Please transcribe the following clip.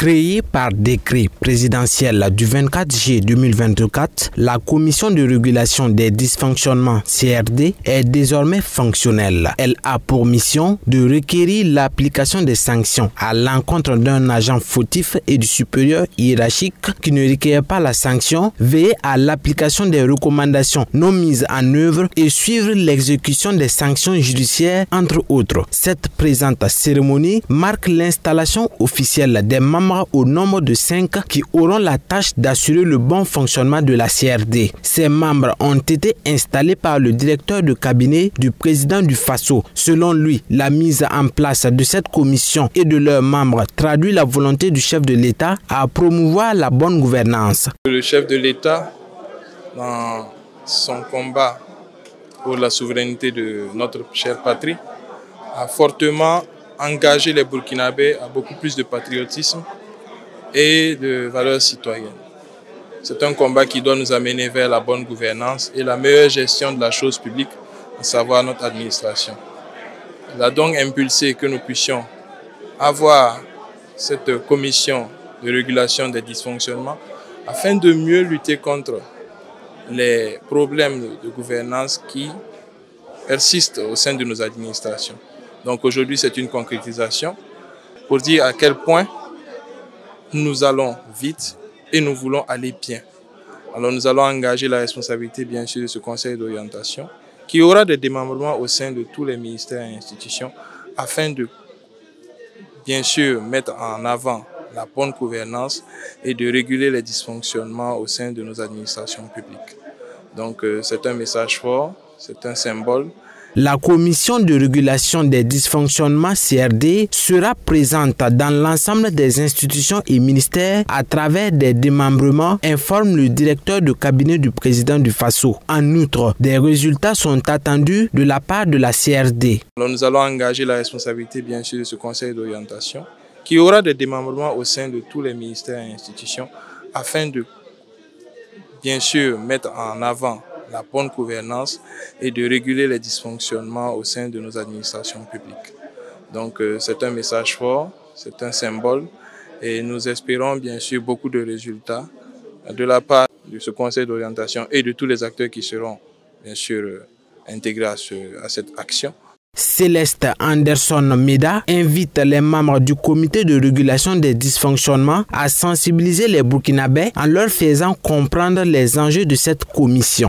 Créée par décret présidentiel du 24 juillet 2024, la Commission de régulation des dysfonctionnements CRD est désormais fonctionnelle. Elle a pour mission de requérir l'application des sanctions à l'encontre d'un agent fautif et du supérieur hiérarchique qui ne requiert pas la sanction, veiller à l'application des recommandations non mises en œuvre et suivre l'exécution des sanctions judiciaires, entre autres. Cette présente cérémonie marque l'installation officielle des membres au nombre de 5 qui auront la tâche d'assurer le bon fonctionnement de la CRD. Ces membres ont été installés par le directeur de cabinet du président du Faso. Selon lui, la mise en place de cette commission et de leurs membres traduit la volonté du chef de l'État à promouvoir la bonne gouvernance. Le chef de l'État, dans son combat pour la souveraineté de notre chère patrie, a fortement engagé les Burkinabés à beaucoup plus de patriotisme et de valeurs citoyennes. C'est un combat qui doit nous amener vers la bonne gouvernance et la meilleure gestion de la chose publique, à savoir notre administration. Il a donc impulsé que nous puissions avoir cette commission de régulation des dysfonctionnements afin de mieux lutter contre les problèmes de gouvernance qui persistent au sein de nos administrations. Donc aujourd'hui, c'est une concrétisation pour dire à quel point nous allons vite et nous voulons aller bien. Alors nous allons engager la responsabilité bien sûr de ce conseil d'orientation qui aura des démembrements au sein de tous les ministères et institutions afin de bien sûr mettre en avant la bonne gouvernance et de réguler les dysfonctionnements au sein de nos administrations publiques. Donc c'est un message fort, c'est un symbole. La commission de régulation des dysfonctionnements CRD sera présente dans l'ensemble des institutions et ministères à travers des démembrements, informe le directeur de cabinet du président du Faso. En outre, des résultats sont attendus de la part de la CRD. Alors nous allons engager la responsabilité bien sûr de ce conseil d'orientation qui aura des démembrements au sein de tous les ministères et institutions afin de bien sûr mettre en avant la bonne gouvernance et de réguler les dysfonctionnements au sein de nos administrations publiques. Donc c'est un message fort, c'est un symbole et nous espérons bien sûr beaucoup de résultats de la part de ce conseil d'orientation et de tous les acteurs qui seront bien sûr intégrés à cette action. Céleste Anderson Meda invite les membres du comité de régulation des dysfonctionnements à sensibiliser les Burkinabés en leur faisant comprendre les enjeux de cette commission.